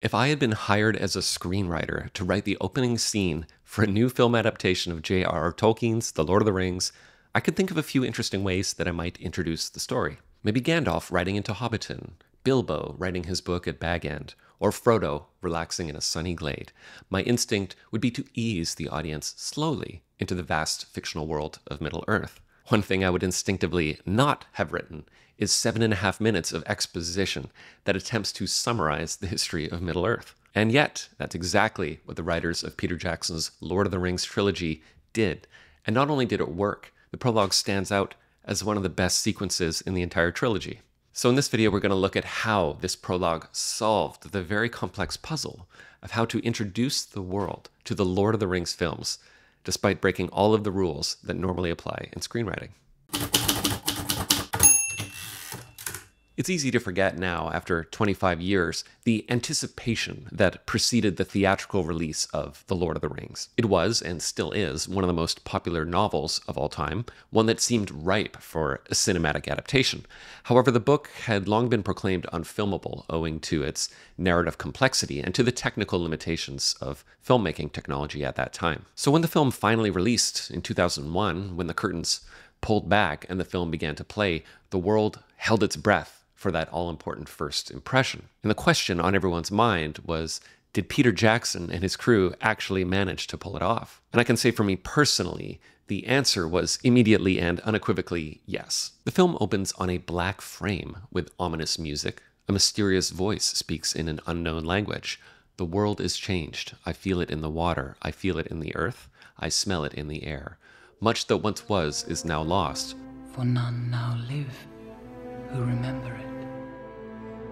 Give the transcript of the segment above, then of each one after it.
If I had been hired as a screenwriter to write the opening scene for a new film adaptation of J.R.R. Tolkien's The Lord of the Rings, I could think of a few interesting ways that I might introduce the story. Maybe Gandalf riding into Hobbiton, Bilbo writing his book at Bag End, or Frodo relaxing in a sunny glade. My instinct would be to ease the audience slowly into the vast fictional world of Middle-earth. One thing I would instinctively not have written is 7.5 minutes of exposition that attempts to summarize the history of Middle-earth. And yet, that's exactly what the writers of Peter Jackson's Lord of the Rings trilogy did. And not only did it work, the prologue stands out as one of the best sequences in the entire trilogy. So in this video, we're going to look at how this prologue solved the very complex puzzle of how to introduce the world to the Lord of the Rings films, despite breaking all of the rules that normally apply in screenwriting. It's easy to forget now, after 25 years, the anticipation that preceded the theatrical release of The Lord of the Rings. It was, and still is, one of the most popular novels of all time, one that seemed ripe for a cinematic adaptation. However, the book had long been proclaimed unfilmable owing to its narrative complexity and to the technical limitations of filmmaking technology at that time. So when the film finally released in 2001, when the curtains pulled back and the film began to play, the world held its breath for that all-important first impression. And the question on everyone's mind was, did Peter Jackson and his crew actually manage to pull it off? And I can say for me personally, the answer was immediately and unequivocally yes. The film opens on a black frame with ominous music. A mysterious voice speaks in an unknown language. The world is changed. I feel it in the water. I feel it in the earth. I smell it in the air. Much that once was is now lost. For none now live who remember it.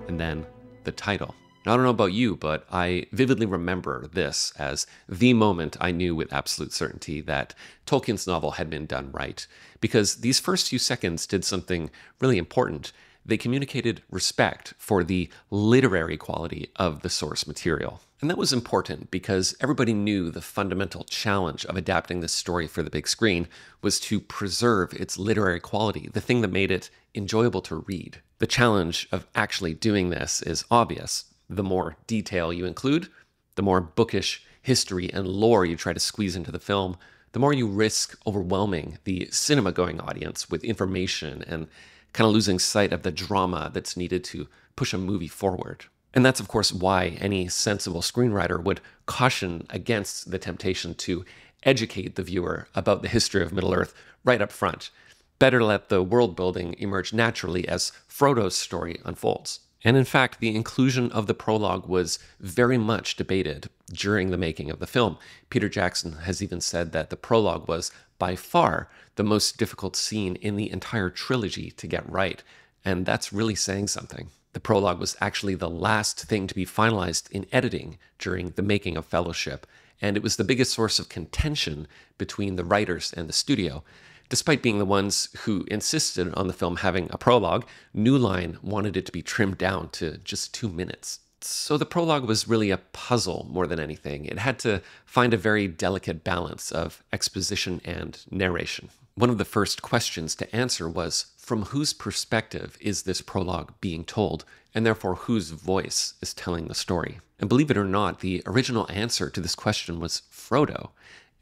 And then the title. Now, I don't know about you, but I vividly remember this as the moment I knew with absolute certainty that Tolkien's novel had been done right, because these first few seconds did something really important. They communicated respect for the literary quality of the source material. And that was important because everybody knew the fundamental challenge of adapting this story for the big screen was to preserve its literary quality, the thing that made it enjoyable to read. The challenge of actually doing this is obvious. The more detail you include, the more bookish history and lore you try to squeeze into the film, the more you risk overwhelming the cinema-going audience with information and kind of losing sight of the drama that's needed to push a movie forward. And that's, of course, why any sensible screenwriter would caution against the temptation to educate the viewer about the history of Middle-earth right up front. Better let the world building emerge naturally as Frodo's story unfolds. And in fact, the inclusion of the prologue was very much debated during the making of the film. Peter Jackson has even said that the prologue was by far the most difficult scene in the entire trilogy to get right. And that's really saying something. The prologue was actually the last thing to be finalized in editing during the making of Fellowship, and it was the biggest source of contention between the writers and the studio. Despite being the ones who insisted on the film having a prologue, New Line wanted it to be trimmed down to just 2 minutes. So the prologue was really a puzzle more than anything. It had to find a very delicate balance of exposition and narration. One of the first questions to answer was, from whose perspective is this prologue being told, and therefore whose voice is telling the story? And believe it or not, the original answer to this question was Frodo.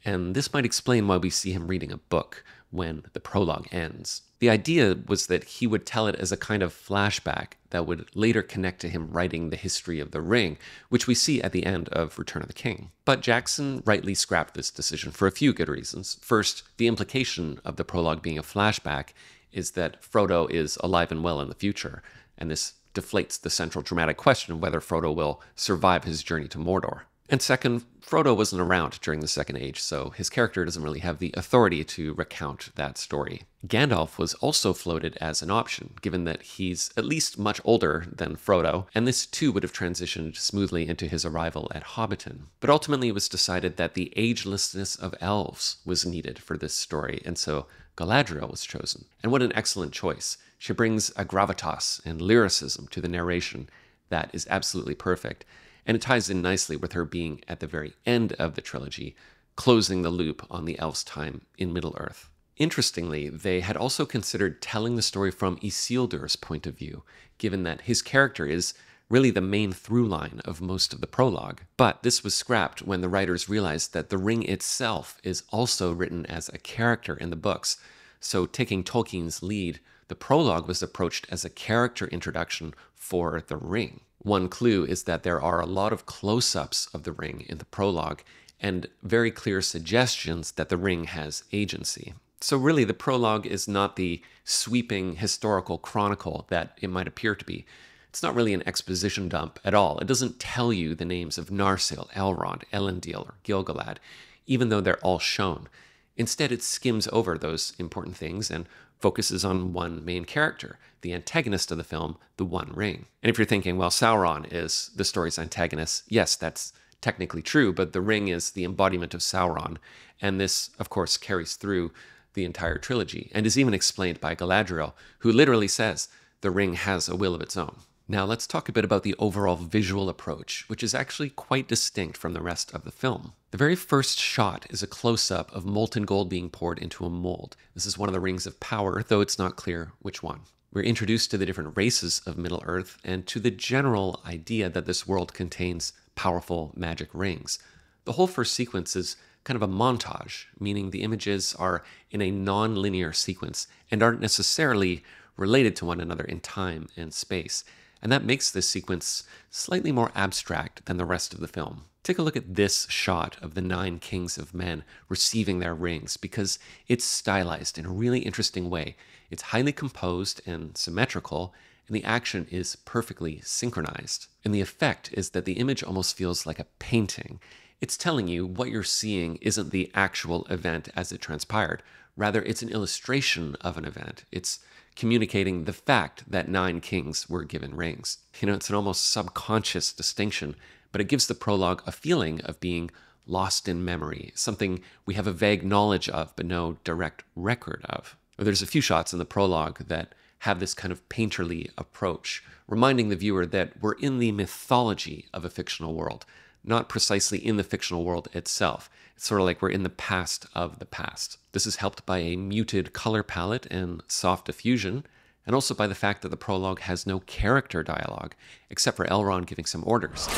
And this might explain why we see him reading a book when the prologue ends. The idea was that he would tell it as a kind of flashback that would later connect to him writing the history of the ring, which we see at the end of Return of the King. But Jackson rightly scrapped this decision for a few good reasons. First, the implication of the prologue being a flashback is that Frodo is alive and well in the future, and this deflates the central dramatic question of whether Frodo will survive his journey to Mordor. And second, Frodo wasn't around during the Second Age, so his character doesn't really have the authority to recount that story. Gandalf was also floated as an option, given that he's at least much older than Frodo, and this too would have transitioned smoothly into his arrival at Hobbiton. But ultimately it was decided that the agelessness of elves was needed for this story, and so Galadriel was chosen. And what an excellent choice. She brings a gravitas and lyricism to the narration that is absolutely perfect. And it ties in nicely with her being at the very end of the trilogy, closing the loop on the elves' time in Middle-earth. Interestingly, they had also considered telling the story from Isildur's point of view, given that his character is really the main through line of most of the prologue. But this was scrapped when the writers realized that the ring itself is also written as a character in the books. So taking Tolkien's lead, the prologue was approached as a character introduction for the ring. One clue is that there are a lot of close-ups of the ring in the prologue and very clear suggestions that the ring has agency. So really, the prologue is not the sweeping historical chronicle that it might appear to be. It's not really an exposition dump at all. It doesn't tell you the names of Narsil, Elrond, Elendil, or Gil-galad, even though they're all shown. Instead, it skims over those important things and focuses on one main character, the antagonist of the film, the One Ring. And if you're thinking, well, Sauron is the story's antagonist, yes, that's technically true, but the ring is the embodiment of Sauron, and this, of course, carries through the entire trilogy, and is even explained by Galadriel, who literally says the ring has a will of its own. Now let's talk a bit about the overall visual approach, which is actually quite distinct from the rest of the film. The very first shot is a close-up of molten gold being poured into a mold. This is one of the rings of power, though it's not clear which one. We're introduced to the different races of Middle-earth and to the general idea that this world contains powerful magic rings. The whole first sequence is kind of a montage, meaning the images are in a non-linear sequence and aren't necessarily related to one another in time and space. And that makes this sequence slightly more abstract than the rest of the film. Take a look at this shot of the 9 kings of men receiving their rings, because it's stylized in a really interesting way. It's highly composed and symmetrical, and the action is perfectly synchronized. And the effect is that the image almost feels like a painting. It's telling you what you're seeing isn't the actual event as it transpired. Rather, it's an illustration of an event. It's communicating the fact that 9 kings were given rings. It's an almost subconscious distinction, but it gives the prologue a feeling of being lost in memory, something we have a vague knowledge of but no direct record of. There's a few shots in the prologue that have this kind of painterly approach, reminding the viewer that we're in the mythology of a fictional world, not precisely in the fictional world itself. It's sort of like we're in the past of the past. This is helped by a muted color palette and soft diffusion, and also by the fact that the prologue has no character dialogue, except for Elrond giving some orders. This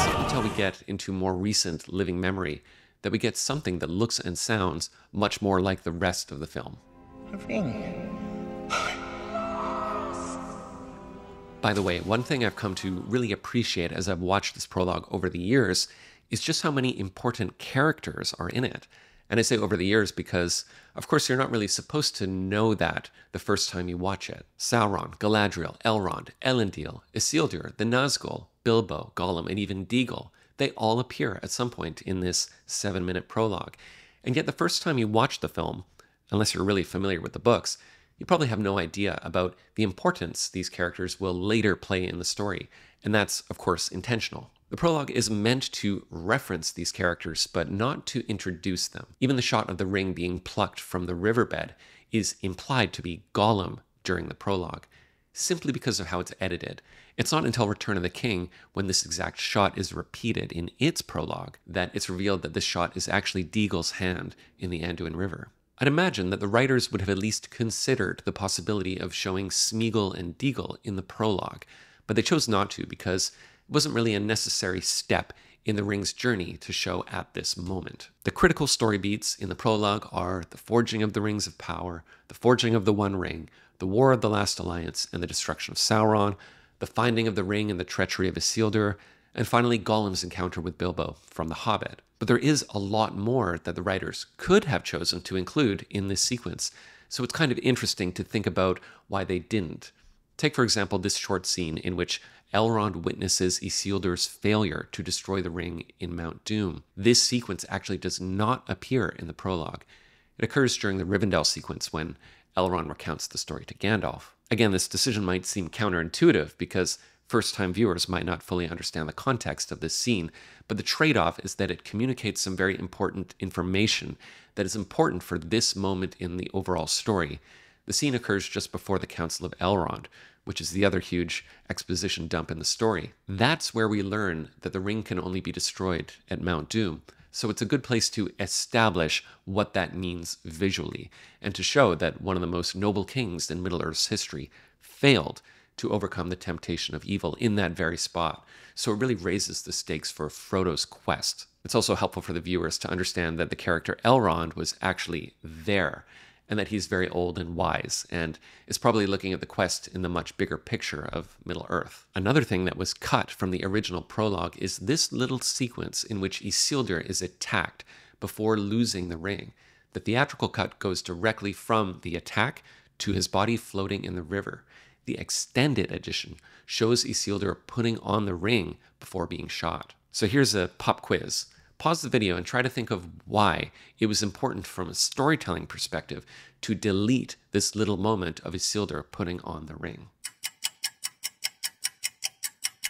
isn't until we get into more recent living memory that we get something that looks and sounds much more like the rest of the film. A ring. By the way, one thing I've come to really appreciate as I've watched this prologue over the years is just how many important characters are in it. And I say over the years because, of course, you're not really supposed to know that the first time you watch it. Sauron, Galadriel, Elrond, Elendil, Isildur, the Nazgul, Bilbo, Gollum, and even Deagol, they all appear at some point in this 7-minute prologue. And yet the first time you watch the film, unless you're really familiar with the books, you probably have no idea about the importance these characters will later play in the story, and that's, of course, intentional. The prologue is meant to reference these characters, but not to introduce them. Even the shot of the ring being plucked from the riverbed is implied to be Gollum during the prologue, simply because of how it's edited. It's not until Return of the King, when this exact shot is repeated in its prologue, that it's revealed that this shot is actually Deagol's hand in the Anduin River. I'd imagine that the writers would have at least considered the possibility of showing Smeagol and Deagol in the prologue, but they chose not to because it wasn't really a necessary step in the ring's journey to show at this moment. The critical story beats in the prologue are the forging of the Rings of Power, the forging of the One Ring, the War of the Last Alliance and the destruction of Sauron, the finding of the ring and the treachery of Isildur, and finally Gollum's encounter with Bilbo from The Hobbit. But there is a lot more that the writers could have chosen to include in this sequence, so it's kind of interesting to think about why they didn't. Take, for example, this short scene in which Elrond witnesses Isildur's failure to destroy the ring in Mount Doom. This sequence actually does not appear in the prologue. It occurs during the Rivendell sequence when Elrond recounts the story to Gandalf. Again, this decision might seem counterintuitive because first-time viewers might not fully understand the context of this scene, but the trade-off is that it communicates some very important information that is important for this moment in the overall story. The scene occurs just before the Council of Elrond, which is the other huge exposition dump in the story. That's where we learn that the ring can only be destroyed at Mount Doom, so it's a good place to establish what that means visually, and to show that one of the most noble kings in Middle-earth's history failed to overcome the temptation of evil in that very spot. So it really raises the stakes for Frodo's quest. It's also helpful for the viewers to understand that the character Elrond was actually there, and that he's very old and wise, and is probably looking at the quest in the much bigger picture of Middle-earth. Another thing that was cut from the original prologue is this little sequence in which Isildur is attacked before losing the ring. The theatrical cut goes directly from the attack to his body floating in the river. The extended edition shows Isildur putting on the ring before being shot. So here's a pop quiz. Pause the video and try to think of why it was important from a storytelling perspective to delete this little moment of Isildur putting on the ring.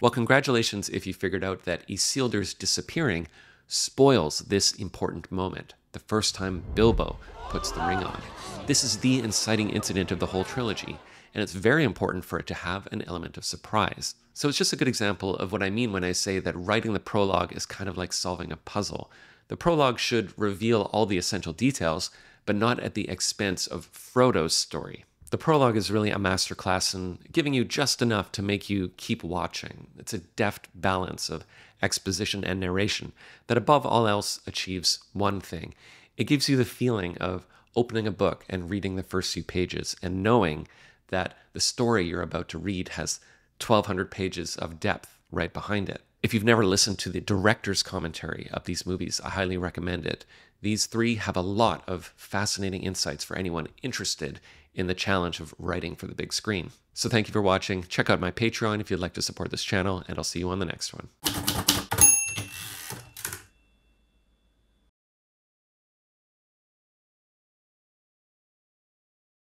Well, congratulations if you figured out that Isildur's disappearing spoils this important moment, the first time Bilbo puts the ring on. This is the inciting incident of the whole trilogy, and it's very important for it to have an element of surprise. So it's just a good example of what I mean when I say that writing the prologue is kind of like solving a puzzle. The prologue should reveal all the essential details, but not at the expense of Frodo's story. The prologue is really a masterclass in giving you just enough to make you keep watching. It's a deft balance of exposition and narration that above all else achieves one thing. It gives you the feeling of opening a book and reading the first few pages and knowing that the story you're about to read has 1,200 pages of depth right behind it. If you've never listened to the director's commentary of these movies, I highly recommend it. These three have a lot of fascinating insights for anyone interested in the challenge of writing for the big screen. So thank you for watching. Check out my Patreon if you'd like to support this channel, and I'll see you on the next one.